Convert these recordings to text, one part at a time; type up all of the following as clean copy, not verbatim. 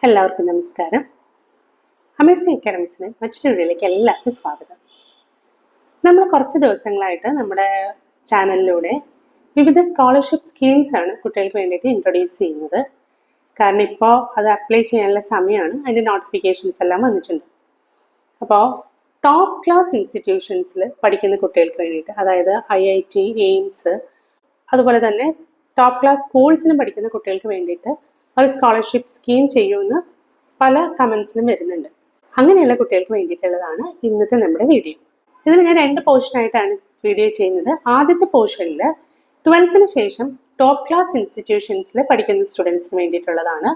എല്ലാവർക്കും നമസ്കാരം. അമേസിംഗ് അക്കാഡമിക്സിന് മറ്റൊരു വീഡിയോയിലേക്ക് എല്ലാവർക്കും സ്വാഗതം. നമ്മൾ കുറച്ച് ദിവസങ്ങളായിട്ട് നമ്മുടെ ചാനലിലൂടെ വിവിധ സ്കോളർഷിപ്പ് സ്കീംസ് ആണ് കുട്ടികൾക്ക് വേണ്ടിയിട്ട് ഇൻട്രൊഡ്യൂസ് ചെയ്യുന്നത്. കാരണം ഇപ്പോൾ അത് അപ്ലൈ ചെയ്യാനുള്ള സമയമാണ്, അതിൻ്റെ നോട്ടിഫിക്കേഷൻസ് എല്ലാം വന്നിട്ടുണ്ട്. അപ്പോൾ ടോപ്പ് ക്ലാസ് ഇൻസ്റ്റിറ്റ്യൂഷൻസിൽ പഠിക്കുന്ന കുട്ടികൾക്ക് വേണ്ടിയിട്ട്, അതായത് IIT, എയിംസ്, അതുപോലെ തന്നെ ടോപ്പ് ക്ലാസ് സ്കൂൾസിലും പഠിക്കുന്ന കുട്ടികൾക്ക് വേണ്ടിയിട്ട് ഒരു സ്കോളർഷിപ്പ് സ്കീം ചെയ്യുമെന്ന് പല കമൻസിലും വരുന്നുണ്ട്. അങ്ങനെയുള്ള കുട്ടികൾക്ക് വേണ്ടിയിട്ടുള്ളതാണ് ഇന്നത്തെ നമ്മുടെ വീഡിയോ. ഇതിൽ ഞാൻ 2 പോർഷനായിട്ടാണ് വീഡിയോ ചെയ്യുന്നത്. ആദ്യത്തെ പോർഷനിൽ 12th ശേഷം ടോപ്പ് ക്ലാസ് ഇൻസ്റ്റിറ്റ്യൂഷൻസിൽ പഠിക്കുന്ന സ്റ്റുഡൻസിന് വേണ്ടിയിട്ടുള്ളതാണ്.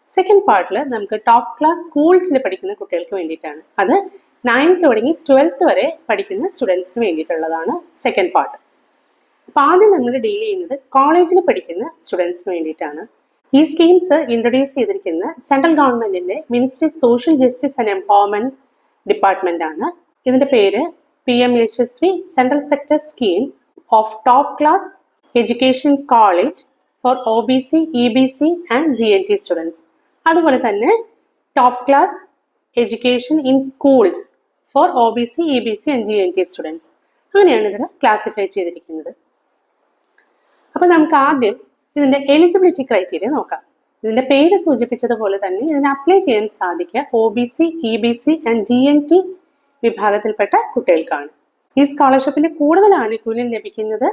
സെക്കൻഡ് പാർട്ടിൽ നമുക്ക് ടോപ്പ് ക്ലാസ് സ്കൂൾസിൽ പഠിക്കുന്ന കുട്ടികൾക്ക് വേണ്ടിയിട്ടാണ്. അത് 9th തുടങ്ങി 12th വരെ പഠിക്കുന്ന സ്റ്റുഡൻസിന് വേണ്ടിയിട്ടുള്ളതാണ് സെക്കൻഡ് പാർട്ട്. അപ്പോൾ ആദ്യം നമ്മൾ ഡീൽ ചെയ്യുന്നത് കോളേജിൽ പഠിക്കുന്ന സ്റ്റുഡൻസിന് വേണ്ടിയിട്ടാണ്. ഈ സ്കീംസ് ഇൻട്രൊഡ്യൂസ് ചെയ്തിരിക്കുന്ന സെൻട്രൽ ഗവൺമെന്റിന്റെ ministry of social justice and empowerment department ആണ്. ഇതിന്റെ പേര് PMHSV central sector scheme of top class education college four OBC, EBC and GNT students. അതുപോലെ തന്നെ top class education in schools for OBC, EBC and GNT students. അങ്ങനെയാണ് ഇതിനെ classify ചെയ്തിരിക്കുന്നത്. അപ്പോൾ നമുക്ക് ആദ്യം ഇതിന്റെ എലിജിബിലിറ്റി ക്രൈറ്റീരിയ നോക്കാം. ഇതിന്റെ പേര് സൂചിപ്പിച്ചതുപോലെ തന്നെ ഇതിനെ അപ്ലൈ ചെയ്യാൻ സാധിക്കുക OBC, EBC ആൻഡ് GNT വിഭാഗത്തിൽപ്പെട്ട കുട്ടികൾക്കാണ്. ഈ സ്കോളർഷിപ്പിന്റെ കൂടുതൽ ആനുകൂല്യം ലഭിക്കുന്നത്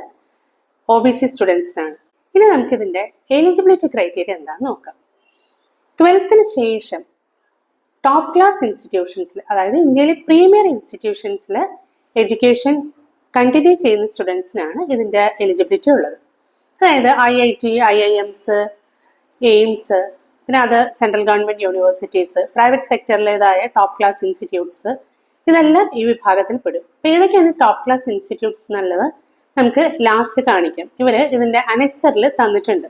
OBC സ്റ്റുഡൻസിനാണ്. ഇനി നമുക്ക് ഇതിന്റെ എലിജിബിലിറ്റി ക്രൈറ്റീരിയ എന്താണെന്ന് നോക്കാം. 12th ശേഷം ടോപ്പ് ക്ലാസ് ഇൻസ്റ്റിറ്റ്യൂഷൻസിൽ, അതായത് ഇന്ത്യയിലെ പ്രീമിയർ ഇൻസ്റ്റിറ്റ്യൂഷൻസിൽ എഡ്യൂക്കേഷൻ കണ്ടിന്യൂ ചെയ്യുന്ന സ്റ്റുഡൻസിനാണ് ഇതിന്റെ എലിജിബിലിറ്റി ഉള്ളത്. അതായത് IIT, IIMs, എയിംസ്, പിന്നെ അത് സെൻട്രൽ ഗവൺമെന്റ് യൂണിവേഴ്സിറ്റീസ്, പ്രൈവറ്റ് സെക്ടറിലേതായ ടോപ്പ് ക്ലാസ് ഇൻസ്റ്റിറ്റ്യൂട്ട്സ്, ഇതെല്ലാം ഈ വിഭാഗത്തിൽ പെടും. അപ്പോൾ ഏതൊക്കെയാണ് ടോപ്പ് ക്ലാസ് ഇൻസ്റ്റിറ്റ്യൂട്ട്സ് എന്നുള്ളത് നമുക്ക് ലാസ്റ്റ് കാണിക്കാം. ഇവര് ഇതിന്റെ അനക്സറിൽ തന്നിട്ടുണ്ട്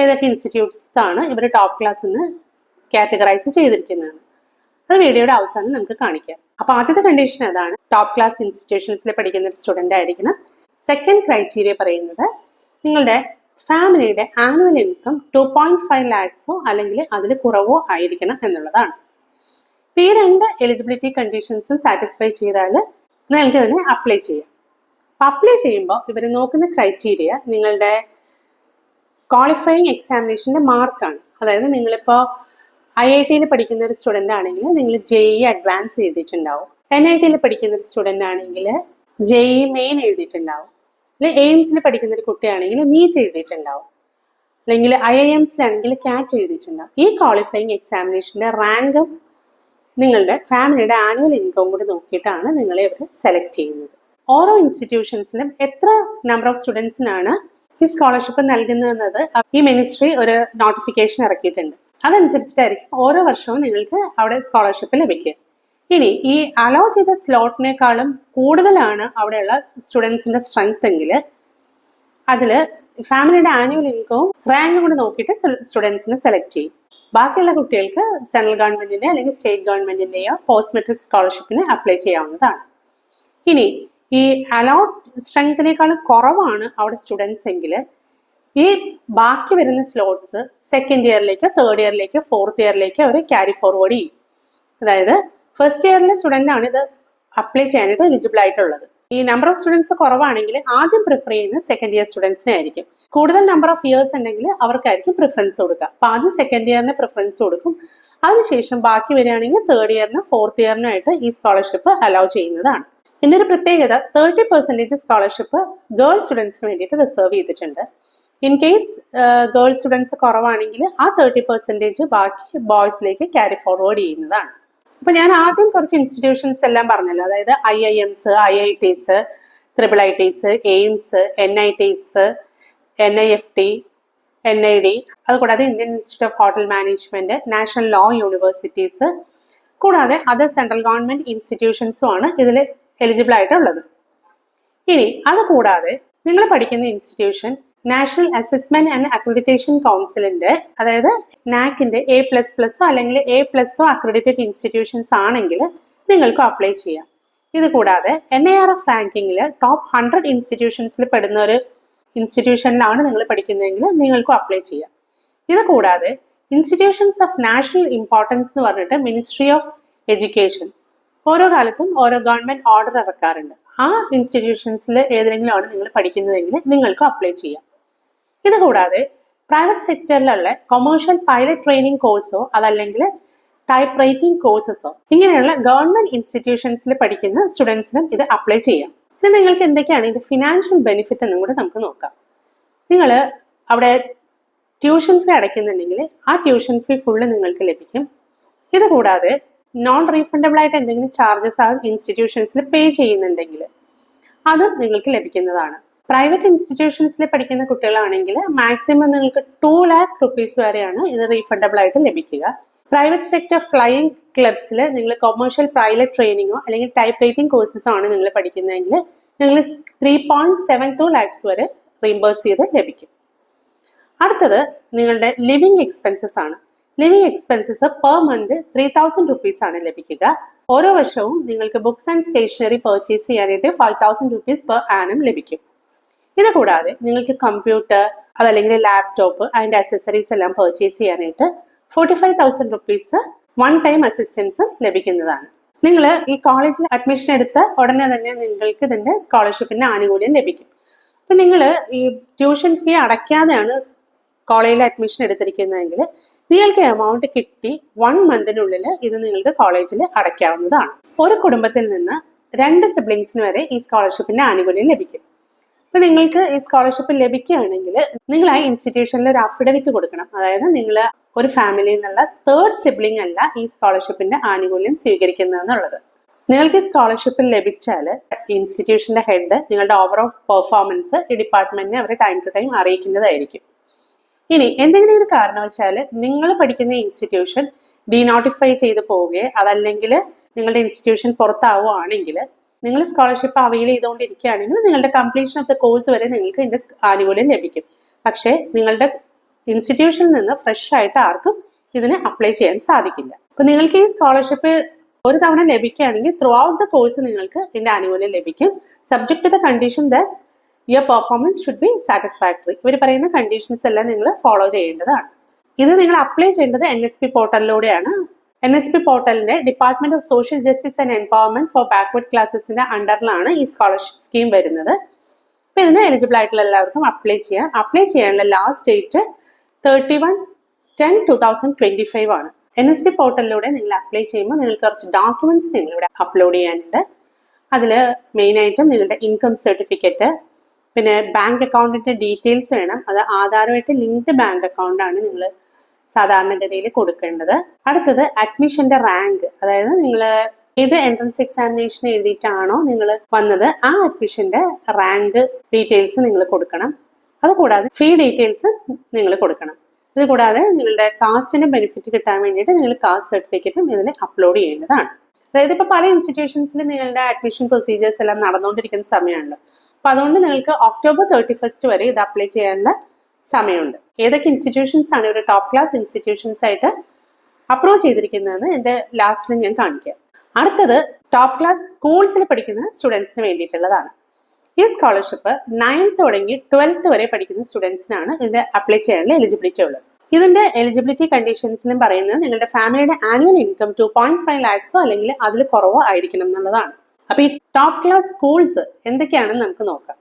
ഏതൊക്കെ ഇൻസ്റ്റിറ്റ്യൂട്ട്സ് ആണ് ഇവർ ടോപ്പ് ക്ലാസ് എന്ന് കാറ്റഗറൈസ് ചെയ്തിരിക്കുന്നതെന്ന്. അത് വീഡിയോയുടെ അവസാനം നമുക്ക് കാണിക്കാം. അപ്പൊ ആദ്യത്തെ കണ്ടീഷൻ അതാണ്, ടോപ്പ് ക്ലാസ് ഇൻസ്റ്റിറ്റ്യൂഷൻസിൽ പഠിക്കുന്ന ഒരു സ്റ്റുഡന്റ് ആയിരിക്കണം. സെക്കൻഡ് ക്രൈറ്റീരിയ പറയുന്നത് നിങ്ങളുടെ ഫാമിലിയുടെ ആനുവൽ ഇൻകം 2.5 lakhs അല്ലെങ്കിൽ അതിൽ കുറവോ ആയിരിക്കണം എന്നുള്ളതാണ്. ഈ 2 എലിജിബിലിറ്റി കണ്ടീഷൻസും സാറ്റിസ്ഫൈ ചെയ്താൽ നിങ്ങൾക്ക് ഇതിനെ അപ്ലൈ ചെയ്യാം. അപ്ലൈ ചെയ്യുമ്പോൾ ഇവർ നോക്കുന്ന ക്രൈറ്റീരിയ നിങ്ങളുടെ ക്വാളിഫയിങ് എക്സാമിനേഷന്റെ മാർക്കാണ്. അതായത് നിങ്ങളിപ്പോൾ IIT പഠിക്കുന്ന ഒരു സ്റ്റുഡന്റ് ആണെങ്കിൽ നിങ്ങൾ JEE അഡ്വാൻസ് എഴുതിയിട്ടുണ്ടാവും. NIT പഠിക്കുന്ന ഒരു സ്റ്റുഡന്റ് ആണെങ്കിൽ JEE മെയിൻ എഴുതിയിട്ടുണ്ടാവും. അല്ലെങ്കിൽ എയിംസിൽ പഠിക്കുന്ന ഒരു കുട്ടിയാണെങ്കിൽ നീറ്റ് എഴുതിയിട്ടുണ്ടാവും. അല്ലെങ്കിൽ IIMസിലാണെങ്കിൽ CAT എഴുതിയിട്ടുണ്ടാവും. ഈ ക്വാളിഫയിങ് എക്സാമിനേഷന്റെ റാങ്കും നിങ്ങളുടെ ഫാമിലിയുടെ ആനുവൽ ഇൻകം കൂടി നോക്കിയിട്ടാണ് നിങ്ങളെ ഇവർ സെലക്ട് ചെയ്യുന്നത്. ഓരോ ഇൻസ്റ്റിറ്റ്യൂഷൻസിലും എത്ര നമ്പർ ഓഫ് സ്റ്റുഡൻസിനാണ് ഈ സ്കോളർഷിപ്പ് നൽകുന്നത് ഈ മിനിസ്ട്രി ഒരു നോട്ടിഫിക്കേഷൻ ഇറക്കിയിട്ടുണ്ട്. അതനുസരിച്ചിട്ടായിരിക്കും ഓരോ വർഷവും നിങ്ങൾക്ക് അവിടെ സ്കോളർഷിപ്പ് ലഭിക്കുക. ഇനി ഈ അലോ ചെയ്ത സ്ലോട്ടിനേക്കാളും കൂടുതലാണ് അവിടെയുള്ള സ്റ്റുഡൻസിന്റെ സ്ട്രെങ്ത് എങ്കിൽ അതിൽ ഫാമിലിയുടെ ആനുവൽ ഇൻകവും റാങ്കും കൂടി നോക്കിയിട്ട് സ്റ്റുഡൻസിനെ സെലക്ട് ചെയ്യും. ബാക്കിയുള്ള കുട്ടികൾക്ക് സെൻട്രൽ ഗവൺമെന്റിന്റെ അല്ലെങ്കിൽ സ്റ്റേറ്റ് ഗവൺമെന്റിന്റെയോ പോസ്റ്റ് മെട്രിക് സ്കോളർഷിപ്പിന് അപ്ലൈ ചെയ്യാവുന്നതാണ്. ഇനി ഈ അലോട്ട് സ്ട്രെങ്തിനേക്കാളും കുറവാണ് അവിടെ സ്റ്റുഡൻസ് എങ്കിൽ ഈ ബാക്കി വരുന്ന സ്ലോട്ട്സ് സെക്കൻഡ് ഇയറിലേക്കോ തേർഡ് ഇയറിലേക്കോ ഫോർത്ത് ഇയറിലേക്കോ അവർ ക്യാരി ഫോർവേഡ് ചെയ്യും. അതായത് ഫസ്റ്റ് ഇയറിലെ സ്റ്റുഡന്റ് ആണ് ഇത് അപ്ലൈ ചെയ്യാനായിട്ട് എലിജിബിൾ ആയിട്ടുള്ളത്. ഈ നമ്പർ ഓഫ് സ്റ്റുഡൻസ് കുറവാണെങ്കിൽ ആദ്യം പ്രിഫർ ചെയ്യുന്നത് സെക്കൻഡ് ഇയർ സ്റ്റുഡൻസിനെ ആയിരിക്കും. കൂടുതൽ നമ്പർ ഓഫ് ഇയേഴ്സ് ഉണ്ടെങ്കിൽ അവർക്കായിരിക്കും പ്രിഫറൻസ് കൊടുക്കുക. അപ്പൊ ആദ്യം സെക്കൻഡ് ഇയറിന് പ്രിഫറൻസ് കൊടുക്കും. അതിനുശേഷം ബാക്കി വരികയാണെങ്കിൽ തേർഡ് ഇയറിനും ഫോർത്ത് ഇയറിനും ആയിട്ട് ഈ സ്കോളർഷിപ്പ് അലൗ ചെയ്യുന്നതാണ്. ഇതിന്റെ ഒരു പ്രത്യേകത 30% സ്കോളർഷിപ്പ് ഗേൾ സ്റ്റുഡൻസിന് വേണ്ടിയിട്ട് റിസർവ് ചെയ്തിട്ടുണ്ട്. ഇൻ കേസ് ഗേൾ സ്റ്റുഡൻസ് കുറവാണെങ്കിൽ ആ 30% ബാക്കി ബോയ്സിലേക്ക് ക്യാരി ഫോർവേഡ് ചെയ്യുന്നതാണ്. അപ്പൊ ഞാൻ ആദ്യം കുറച്ച് ഇൻസ്റ്റിറ്റ്യൂഷൻസ് എല്ലാം പറഞ്ഞല്ലോ, അതായത് IIMs, IITs, IIITs, AIIMS, NITs, NIFT, NID, അതുകൂടാതെ Indian Institute of Hotel Management, National Law Universities, കൂടാതെ അതർ സെൻട്രൽ ഗവൺമെന്റ് ഇൻസ്റ്റിറ്റ്യൂഷൻസും ആണ് ഇതിൽ എലിജിബിൾ ആയിട്ടുള്ളത്. ഇനി അത് കൂടാതെ നിങ്ങൾ പഠിക്കുന്ന institution National Assessment and Accreditation കൗൺസിലിന്റെ, അതായത് NACന്റെ A++ അല്ലെങ്കിൽ A+ അക്രഡിറ്റഡ് ഇൻസ്റ്റിറ്റ്യൂഷൻസ് ആണെങ്കിൽ നിങ്ങൾക്ക് അപ്ലൈ ചെയ്യാം. ഇത് കൂടാതെ NIRF റാങ്കിങ്ങിൽ ടോപ്പ് 100 ഇൻസ്റ്റിറ്റ്യൂഷൻസിൽ പെടുന്ന ഒരു ഇൻസ്റ്റിറ്റ്യൂഷനിലാണ് നിങ്ങൾ പഠിക്കുന്നതെങ്കിൽ നിങ്ങൾക്കും അപ്ലൈ ചെയ്യാം. ഇത് കൂടാതെ ഇൻസ്റ്റിറ്റ്യൂഷൻസ് ഓഫ് നാഷണൽ ഇമ്പോർട്ടൻസ് എന്ന് പറഞ്ഞിട്ട് മിനിസ്ട്രി ഓഫ് എഡ്യൂക്കേഷൻ ഓരോ കാലത്തും ഓരോ ഗവൺമെന്റ് ഓർഡർ ഇറക്കാറുണ്ട്. ആ ഇൻസ്റ്റിറ്റ്യൂഷൻസിൽ ഏതെങ്കിലും ആണ് നിങ്ങൾ പഠിക്കുന്നതെങ്കിൽ നിങ്ങൾക്കും അപ്ലൈ ചെയ്യാം. ഇതുകൂടാതെ പ്രൈവറ്റ് സെക്ടറിലുള്ള കൊമേഴ്ഷ്യൽ പൈലറ്റ് ട്രെയിനിങ് കോഴ്സോ അതല്ലെങ്കിൽ ടൈപ്പ് റൈറ്റിംഗ് കോഴ്സസോ ഇങ്ങനെയുള്ള ഗവൺമെന്റ് ഇൻസ്റ്റിറ്റ്യൂഷൻസിൽ പഠിക്കുന്ന സ്റ്റുഡൻസിനും ഇത് അപ്ലൈ ചെയ്യാം. ഇനി നിങ്ങൾക്ക് എന്തൊക്കെയാണ് ഇതിന്റെ ഫിനാൻഷ്യൽ ബെനിഫിറ്റ് എന്നും കൂടെ നമുക്ക് നോക്കാം. നിങ്ങൾ അവിടെ ട്യൂഷൻ ഫീ അടയ്ക്കുന്നുണ്ടെങ്കിൽ ആ ട്യൂഷൻ ഫീ ഫുള്ള് നിങ്ങൾക്ക് ലഭിക്കും. ഇതുകൂടാതെ നോൺ റീഫണ്ടബിൾ ആയിട്ട് എന്തെങ്കിലും ചാർജസ് ആ ഇൻസ്റ്റിറ്റ്യൂഷൻസിൽ പേ ചെയ്യുന്നുണ്ടെങ്കിൽ അതും നിങ്ങൾക്ക് ലഭിക്കുന്നതാണ്. പ്രൈവറ്റ് ഇൻസ്റ്റിറ്റ്യൂഷൻസിൽ പഠിക്കുന്ന കുട്ടികളാണെങ്കിൽ മാക്സിമം നിങ്ങൾക്ക് 2 lakh rupees വരെയാണ് ഇത് റീഫണ്ടബിൾ ആയിട്ട് ലഭിക്കുക. പ്രൈവറ്റ് സെക്ടർ ഫ്ലൈയിങ് ക്ലബ്സിൽ നിങ്ങൾ കൊമേഴ്ഷ്യൽ പൈലറ്റ് ട്രെയിനിങ്ങോ അല്ലെങ്കിൽ ടൈപ്പ് റൈറ്റിംഗ് കോഴ്സസോ ആണ് നിങ്ങൾ പഠിക്കുന്നതെങ്കിൽ നിങ്ങൾ 3.72 lakhs വരെ റീംബേഴ്സ് ചെയ്ത് ലഭിക്കും. അടുത്തത് നിങ്ങളുടെ ലിവിംഗ് എക്സ്പെൻസസ് ആണ്. Living expenses per month 3000 rupees ആണ് ലഭിക്കുക. ഓരോ വർഷവും നിങ്ങൾക്ക് ബുക്സ് ആൻഡ് സ്റ്റേഷനറി പർച്ചേസ് ചെയ്യാനായിട്ട് 5000 rupees per annum ലഭിക്കും. ഇത് കൂടാതെ നിങ്ങൾക്ക് കമ്പ്യൂട്ടർ അതല്ലെങ്കിൽ ലാപ്ടോപ്പ് അതിന്റെ അക്സസറീസ് എല്ലാം പർച്ചേസ് ചെയ്യാനായിട്ട് 45,000 rupees വൺ ടൈം അസിസ്റ്റൻസ് ലഭിക്കുന്നതാണ്. നിങ്ങൾ ഈ കോളേജിൽ അഡ്മിഷൻ എടുത്ത ഉടനെ തന്നെ നിങ്ങൾക്ക് ഇതിന്റെ സ്കോളർഷിപ്പിന്റെ ആനുകൂല്യം ലഭിക്കും. അപ്പൊ നിങ്ങൾ ഈ ട്യൂഷൻ ഫീ അടയ്ക്കാതെയാണ് കോളേജിൽ അഡ്മിഷൻ എടുത്തിരിക്കുന്നതെങ്കിൽ നിങ്ങൾക്ക് എമൗണ്ട് കിട്ടി 1 monthനുള്ളിൽ ഇത് നിങ്ങൾക്ക് കോളേജിൽ അടയ്ക്കാവുന്നതാണ്. ഒരു കുടുംബത്തിൽ നിന്ന് 2 siblings വരെ ഈ സ്കോളർഷിപ്പിന്റെ ആനുകൂല്യം ലഭിക്കും. അപ്പൊ നിങ്ങൾക്ക് ഈ സ്കോളർഷിപ്പ് ലഭിക്കുകയാണെങ്കിൽ നിങ്ങൾ ആ ഇൻസ്റ്റിറ്റ്യൂഷനിൽ ഒരു അഫിഡവിറ്റ് കൊടുക്കണം. അതായത് നിങ്ങൾ ഒരു ഫാമിലിയിൽ നിന്നുള്ള 3rd sibling അല്ല ഈ സ്കോളർഷിപ്പിന്റെ ആനുകൂല്യം സ്വീകരിക്കുന്നതെന്നുള്ളത്. നിങ്ങൾക്ക് ഈ സ്കോളർഷിപ്പ് ലഭിച്ചാൽ ഇൻസ്റ്റിറ്റ്യൂഷന്റെ ഹെഡ് നിങ്ങളുടെ ഓവറോൾ പെർഫോമൻസ് ഈ ഡിപ്പാർട്ട്മെന്റിനെ അവർ ടൈം ടു ടൈം അറിയിക്കുന്നതായിരിക്കും. ഇനി എന്തെങ്കിലും ഒരു കാരണവശാൽ നിങ്ങൾ പഠിക്കുന്ന ഇൻസ്റ്റിറ്റ്യൂഷൻ ഡീനോട്ടിഫൈ ചെയ്ത് പോവുകയോ അതല്ലെങ്കിൽ നിങ്ങളുടെ ഇൻസ്റ്റിറ്റ്യൂഷൻ പുറത്താവുകയാണെങ്കിൽ നിങ്ങൾ സ്കോളർഷിപ്പ് അവൈൽ ചെയ്തുകൊണ്ടിരിക്കുകയാണെങ്കിൽ നിങ്ങളുടെ കംപ്ലീഷൻ ഓഫ് ദ കോഴ്സ് വരെ നിങ്ങൾക്ക് ഇതിന്റെ ആനുകൂല്യം ലഭിക്കും. പക്ഷേ നിങ്ങളുടെ ഇൻസ്റ്റിറ്റ്യൂഷനിൽ നിന്ന് ഫ്രഷ് ആയിട്ട് ആർക്കും ഇതിന് അപ്ലൈ ചെയ്യാൻ സാധിക്കില്ല. അപ്പൊ നിങ്ങൾക്ക് ഈ സ്കോളർഷിപ്പ് ഒരു തവണ ലഭിക്കുകയാണെങ്കിൽ ത്രൂ ഔട്ട് ദ കോഴ്സ് നിങ്ങൾക്ക് ഇതിന്റെ ആനുകൂല്യം ലഭിക്കും. Subject to the condition that your performance should be satisfactory. ഇവർ പറയുന്ന കണ്ടീഷൻസ് എല്ലാം നിങ്ങൾ ഫോളോ ചെയ്യേണ്ടതാണ്. ഇത് നിങ്ങൾ അപ്ലൈ ചെയ്യേണ്ടത് NSP പോർട്ടലിലൂടെയാണ്. NSP പോർട്ടലിന്റെ department of social justice and empowerment for backward ക്ലാസസിന്റെ അണ്ടറിലാണ് ഈ സ്കോളർഷിപ്പ് സ്കീം വരുന്നത്. അപ്പൊ ഇതിന് എലിജിബിൾ ആയിട്ടുള്ള എല്ലാവർക്കും അപ്ലൈ ചെയ്യാം. അപ്ലൈ ചെയ്യാനുള്ള ലാസ്റ്റ് ഡേറ്റ് 31/10/2025 ആണ്. NSP പോർട്ടലിലൂടെ നിങ്ങൾ അപ്ലൈ ചെയ്യുമ്പോൾ നിങ്ങൾക്ക് കുറച്ച് ഡോക്യുമെന്റ്സ് നിങ്ങളിവിടെ അപ്ലോഡ് ചെയ്യാനുണ്ട്. അതിൽ മെയിനായിട്ടും നിങ്ങളുടെ ഇൻകം സർട്ടിഫിക്കറ്റ്, പിന്നെ ബാങ്ക് അക്കൗണ്ടിന്റെ ഡീറ്റെയിൽസ് വേണം. അത് ആധാരമായിട്ട് ലിങ്ക്ഡ് ബാങ്ക് അക്കൗണ്ട് ആണ് നിങ്ങൾ സാധാരണഗതിയിൽ കൊടുക്കേണ്ടത്. അടുത്തത് അഡ്മിഷന്റെ റാങ്ക്, അതായത് നിങ്ങൾ ഏത് എൻട്രൻസ് എക്സാമിനേഷൻ എഴുതിയിട്ടാണോ നിങ്ങൾ വന്നത് ആ അഡ്മിഷന്റെ റാങ്ക് ഡീറ്റെയിൽസ് നിങ്ങൾ കൊടുക്കണം. അതുകൂടാതെ ഫീ ഡീറ്റെയിൽസ് നിങ്ങൾ കൊടുക്കണം. ഇത് കൂടാതെ നിങ്ങളുടെ കാസ്റ്റിന്റെ ബെനിഫിറ്റ് കിട്ടാൻ വേണ്ടിയിട്ട് നിങ്ങൾ കാസ്റ്റ് സർട്ടിഫിക്കറ്റും ഇതിൽ അപ്ലോഡ് ചെയ്യേണ്ടതാണ്. അതായത് ഇപ്പൊ പല ഇൻസ്റ്റിറ്റ്യൂഷൻസിലും നിങ്ങളുടെ അഡ്മിഷൻ പ്രൊസീജിയേഴ്സ് എല്ലാം നടന്നുകൊണ്ടിരിക്കുന്ന സമയമാണല്ലോ. അപ്പൊ അതുകൊണ്ട് നിങ്ങൾക്ക് October 31st വരെ ഇത് അപ്ലൈ ചെയ്യാനുള്ള സമയമുണ്ട്. ഏതൊക്കെ ഇൻസ്റ്റിറ്റ്യൂഷൻസ് ആണ് ഒരു ടോപ്പ് ക്ലാസ് ഇൻസ്റ്റിറ്റ്യൂഷൻസ് ആയിട്ട് അപ്രോച്ച് ചെയ്തിരിക്കുന്നതെന്ന് എന്റെ ലാസ്റ്റിൽ ഞാൻ കാണിക്കാം. അടുത്തത് ടോപ്പ് ക്ലാസ് സ്കൂൾസിൽ പഠിക്കുന്ന സ്റ്റുഡൻസിന് വേണ്ടിയിട്ടുള്ളതാണ്. ഈ സ്കോളർഷിപ്പ് 9th തുടങ്ങി 12th വരെ പഠിക്കുന്ന സ്റ്റുഡൻസിനാണ് ഇതിന്റെ അപ്ലൈ ചെയ്യാനുള്ള എലിജിബിലിറ്റി ഉള്ളത്. ഇതിന്റെ എലിജിബിലിറ്റി കണ്ടീഷൻസിലും പറയുന്നത് നിങ്ങളുടെ ഫാമിലിയുടെ ആനുവൽ ഇൻകം 2.5 lakhs അല്ലെങ്കിൽ അതിൽ കുറവോ ആയിരിക്കണം എന്നുള്ളതാണ്. അപ്പൊ ഈ ടോപ്പ് ക്ലാസ് സ്കൂൾസ് എന്തൊക്കെയാണെന്ന് നമുക്ക് നോക്കാം.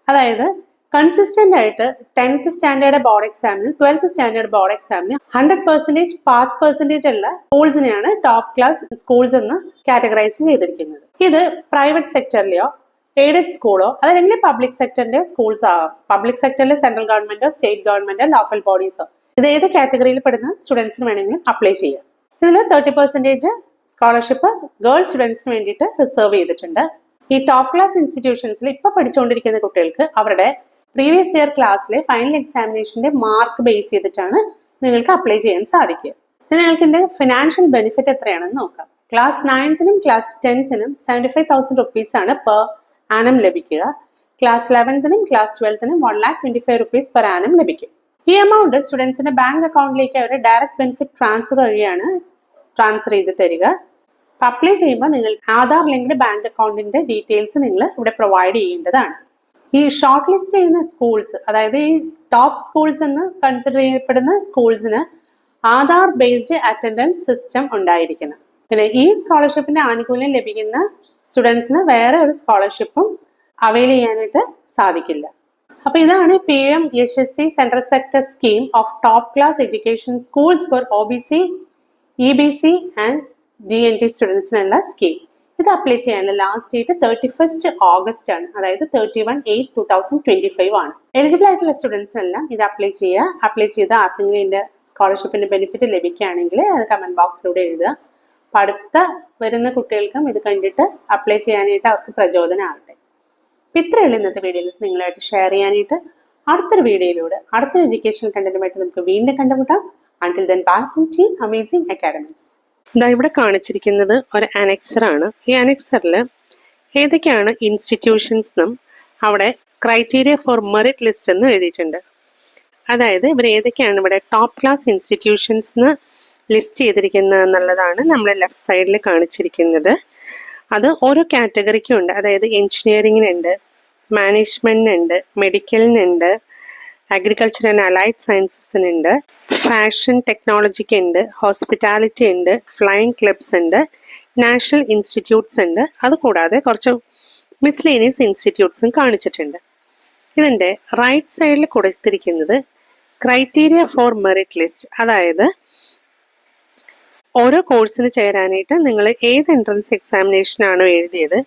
അതായത് കൺസിസ്റ്റന്റ് ആയിട്ട് 10th സ്റ്റാൻഡേർഡ് ബോർഡ് എക്സാമിനും 12th സ്റ്റാൻഡേർഡ് ബോർഡ് എക്സാമിനും 100% പാസ് പെർസെന്റേജ് ഉള്ള സ്കൂൾസിനെയാണ് ടോപ്പ് ക്ലാസ് സ്കൂൾസ് എന്ന് കാറ്റഗറൈസ് ചെയ്തിരിക്കുന്നത്. ഇത് പ്രൈവറ്റ് സെക്ടറിലെയോ എയ്ഡഡ് സ്കൂളോ അതല്ലെങ്കിൽ പബ്ലിക് സെക്ടറിന്റെ സ്കൂൾസ് ആവാം. പബ്ലിക് സെക്ടറിലെ സെൻട്രൽ ഗവൺമെന്റോ സ്റ്റേറ്റ് ഗവൺമെന്റോ ലോക്കൽ ബോഡീസോ ഇത് ഏത് കാറ്റഗറിയിൽ പെടുന്ന സ്റ്റുഡൻസിന് വേണമെങ്കിലും അപ്ലൈ ചെയ്യാം. ഇതിൽ 30% സ്കോളർഷിപ്പ് ഗേൾസ് സ്റ്റുഡൻസിന് വേണ്ടിയിട്ട് റിസർവ് ചെയ്തിട്ടുണ്ട്. ഈ ടോപ്പ് ക്ലാസ് ഇൻസ്റ്റിറ്റ്യൂഷൻസിൽ ഇപ്പൊ പഠിച്ചുകൊണ്ടിരിക്കുന്ന കുട്ടികൾക്ക് അവരുടെ പ്രീവിയസ് ഇയർ ക്ലാസ്സിലെ ഫൈനൽ എക്സാമിനേഷന്റെ മാർക്ക് ബേസ് ചെയ്തിട്ടാണ് നിങ്ങൾക്ക് അപ്ലൈ ചെയ്യാൻ സാധിക്കുക. നിങ്ങൾക്ക് ഇതിന്റെ ഫിനാൻഷ്യൽ ബെനിഫിറ്റ് എത്രയാണെന്ന് നോക്കാം. ക്ലാസ് 9th-നും ക്ലാസ് 10th-നും 75,000 rupees ആണ് പെർ ആനം ലഭിക്കുക. ക്ലാസ് 11th-നും ക്ലാസ് 12th-നും 1,25,000 rupees per annum ലഭിക്കും. ഈ എമൗണ്ട് സ്റ്റുഡൻസിന്റെ ബാങ്ക് അക്കൗണ്ടിലേക്ക് അവർ ഡയറക്റ്റ് ബെനിഫിറ്റ് ട്രാൻസ്ഫർ വഴിയാണ് ട്രാൻസ്ഫർ ചെയ്ത് തരിക. അപ്ലൈ ചെയ്യുമ്പോൾ നിങ്ങൾ ആധാർ ലിങ്ക്ഡ് ബാങ്ക് അക്കൗണ്ടിന്റെ ഡീറ്റെയിൽസ് നിങ്ങൾ ഇവിടെ പ്രൊവൈഡ് ചെയ്യേണ്ടതാണ്. ഈ ഷോർട്ട് ലിസ്റ്റ് ചെയ്യുന്ന സ്കൂൾസ്, അതായത് ഈ ടോപ്പ് സ്കൂൾസ് എന്ന് കൺസിഡർ ചെയ്യപ്പെടുന്ന സ്കൂൾസിന് ആധാർ ബേസ്ഡ് അറ്റൻഡൻസ് സിസ്റ്റം ഉണ്ടായിരിക്കണം. പിന്നെ ഈ സ്കോളർഷിപ്പിന്റെ ആനുകൂല്യം ലഭിക്കുന്ന സ്റ്റുഡൻസിന് വേറെ ഒരു സ്കോളർഷിപ്പും അവൈൽ ചെയ്യാനായിട്ട് സാധിക്കില്ല. അപ്പൊ ഇതാണ് PM Yashasvi central sector scheme of top class education schools for OBC, EBC and DNT സ്റ്റുഡൻസിനുള്ള സ്കീം. ഇത് അപ്ലൈ ചെയ്യാനുള്ള ലാസ്റ്റ് ഡേറ്റ് 31 ഓഗസ്റ്റ് ആണ്, അതായത് 31/8/2025 ആണ്. എലിജിബിൾ ആയിട്ടുള്ള സ്റ്റുഡൻസിനെല്ലാം ഇത് അപ്ലൈ ചെയ്യുക. അപ്ലൈ ചെയ്ത് ആർക്കെങ്കിലും ഇതിന്റെ സ്കോളർഷിപ്പിന്റെ ബെനിഫിറ്റ് ലഭിക്കുകയാണെങ്കിൽ അത് കമന്റ് ബോക്സിലൂടെ എഴുതുക. അപ്പൊ അടുത്ത വരുന്ന കുട്ടികൾക്കും ഇത് കണ്ടിട്ട് അപ്ലൈ ചെയ്യാനായിട്ട് അവർക്ക് പ്രചോദനമാകട്ടെ. ഇത്രയുള്ള ഇന്നത്തെ വീഡിയോയിൽ നിങ്ങളായിട്ട് ഷെയർ ചെയ്യാനായിട്ട്. അടുത്തൊരു വീഡിയോയിലൂടെ അടുത്തൊരു എഡ്യൂക്കേഷൻ കണ്ടന്റുമായിട്ട് നമുക്ക് വീണ്ടും കണ്ടുമുട്ടാം. Until then, bye from Team Amazing Academics. ഇവിടെ കാണിച്ചിരിക്കുന്നത് ഒരു അനക്സർ ആണ്. ഈ അനക്സറിൽ ഏതൊക്കെയാണ് ഇൻസ്റ്റിറ്റ്യൂഷൻസ് എന്നും അവിടെ ക്രൈറ്റീരിയ ഫോർ മെറിറ്റ് ലിസ്റ്റ് എന്നും എഴുതിയിട്ടുണ്ട്. അതായത് ഇവർ ഏതൊക്കെയാണ് ഇവിടെ ടോപ്പ് ക്ലാസ് ഇൻസ്റ്റിറ്റ്യൂഷൻസ് എന്ന് ലിസ്റ്റ് ചെയ്തിരിക്കുന്നത് എന്നുള്ളതാണ് നമ്മൾ ലെഫ്റ്റ് സൈഡിൽ കാണിച്ചിരിക്കുന്നത്. അത് ഓരോ കാറ്റഗറിക്കും ഉണ്ട്. അതായത് എഞ്ചിനീയറിങ്ങിനുണ്ട്, മാനേജ്മെന്റിനുണ്ട്, മെഡിക്കലിനുണ്ട്, അഗ്രികൾച്ചർ ആൻഡ് അലൈഡ് സയൻസസിനുണ്ട്, ഫാഷൻ ടെക്നോളജിക്ക് ഉണ്ട്, ഹോസ്പിറ്റാലിറ്റി ഉണ്ട്, ഫ്ലൈയിങ് ക്ലബ്സ് ഉണ്ട്, നാഷണൽ ഇൻസ്റ്റിറ്റ്യൂട്ട്സ് ഉണ്ട്. അതുകൂടാതെ കുറച്ച് മിസ്ലേനിയസ് ഇൻസ്റ്റിറ്റ്യൂട്ട്സും കാണിച്ചിട്ടുണ്ട്. ഇതിൻ്റെ റൈറ്റ് സൈഡിൽ കൊടുത്തിരിക്കുന്നത് ക്രൈറ്റീരിയ ഫോർ മെറിറ്റ് ലിസ്റ്റ്. അതായത് ഓരോ കോഴ്സിന് ചേരാനായിട്ട് നിങ്ങൾ ഏത് എൻട്രൻസ് എക്സാമിനേഷനാണോ എഴുതിയത്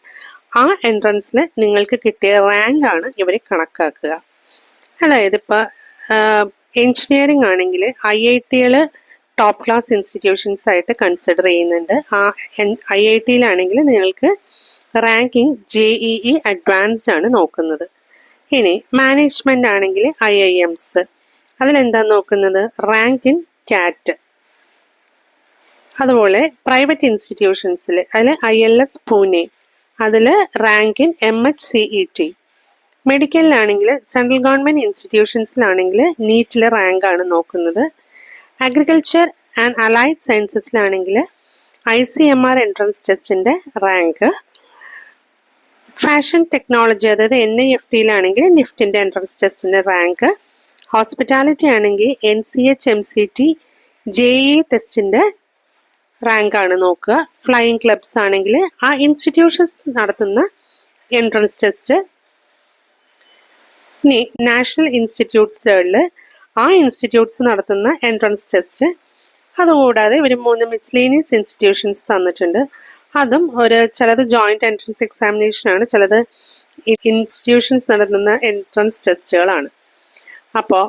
ആ എൻട്രൻസിൽ നിങ്ങൾക്ക് കിട്ടിയ റാങ്ക് ആണ് ഇവർ കണക്കാക്കുക. അതായത് ഇപ്പോൾ എഞ്ചിനീയറിംഗ് ആണെങ്കിൽ IIT-കൾ ടോപ്പ് ക്ലാസ് ഇൻസ്റ്റിറ്റ്യൂഷൻസ് ആയിട്ട് കൺസിഡർ ചെയ്യുന്നുണ്ട്. ആ IIT-യിലാണെങ്കിൽ നിങ്ങൾക്ക് റാങ്കിങ് JEE അഡ്വാൻസ്ഡ് ആണ് നോക്കുന്നത്. ഇനി മാനേജ്മെന്റ് ആണെങ്കിൽ IIMs അതിലെന്താ നോക്കുന്നത്? Rank in CAT. അതുപോലെ പ്രൈവറ്റ് ഇൻസ്റ്റിറ്റ്യൂഷൻസിൽ അതിൽ ILS പൂനെ അതിൽ റാങ്ക് ഇൻ MHCET. മെഡിക്കലിലാണെങ്കിൽ സെൻട്രൽ ഗവൺമെൻറ് ഇൻസ്റ്റിറ്റ്യൂഷൻസിലാണെങ്കിൽ നീറ്റിലെ റാങ്ക് ആണ് നോക്കുന്നത്. അഗ്രികൾച്ചർ ആൻഡ് അലൈഡ് സയൻസസിലാണെങ്കിൽ ICMR എൻട്രൻസ് ടെസ്റ്റിൻ്റെ റാങ്ക്. ഫാഷൻ ടെക്നോളജി അതായത് NIFT-യിലാണെങ്കിൽ നിഫ്റ്റിൻ്റെ എൻട്രൻസ് ടെസ്റ്റിൻ്റെ റാങ്ക്. ഹോസ്പിറ്റാലിറ്റി ആണെങ്കിൽ NCH MCT JEE ടെസ്റ്റിൻ്റെ റാങ്ക് ആണ് നോക്കുക. ഫ്ലൈയിങ് ക്ലബ്സ് ആണെങ്കിൽ ആ ഇൻസ്റ്റിറ്റ്യൂഷൻസ് നടത്തുന്ന എൻട്രൻസ് ടെസ്റ്റ്. ഇനി നാഷണൽ ഇൻസ്റ്റിറ്റ്യൂട്ട്സുകളിൽ ആ ഇൻസ്റ്റിറ്റ്യൂട്ട്സ് നടത്തുന്ന എൻട്രൻസ് ടെസ്റ്റ്. അതുകൂടാതെ ഒരു 3 മിസ്ലേനിയസ് ഇൻസ്റ്റിറ്റ്യൂഷൻസ് തന്നിട്ടുണ്ട്. അതും ചിലത് ജോയിന്റ് എൻട്രൻസ് എക്സാമിനേഷൻ ആണ്, ചിലത് ഇൻസ്റ്റിറ്റ്യൂഷൻസ് നടത്തുന്ന എൻട്രൻസ് ടെസ്റ്റുകളാണ്. അപ്പോൾ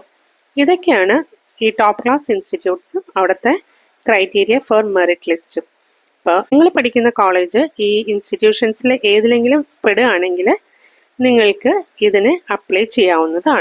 ഇതൊക്കെയാണ് ഈ ടോപ്പ് ക്ലാസ് ഇൻസ്റ്റിറ്റ്യൂട്ട്സും അവിടുത്തെ ക്രൈറ്റീരിയ ഫോർ മെറിറ്റ് ലിസ്റ്റും. അപ്പോൾ നിങ്ങൾ പഠിക്കുന്ന കോളേജ് ഈ ഇൻസ്റ്റിറ്റ്യൂഷൻസിൽ ഏതിലെങ്കിലും പെടുകയാണെങ്കിൽ നിങ്ങൾക്ക് ഇതിന് അപ്ലൈ ചെയ്യാവുന്നതാണ്.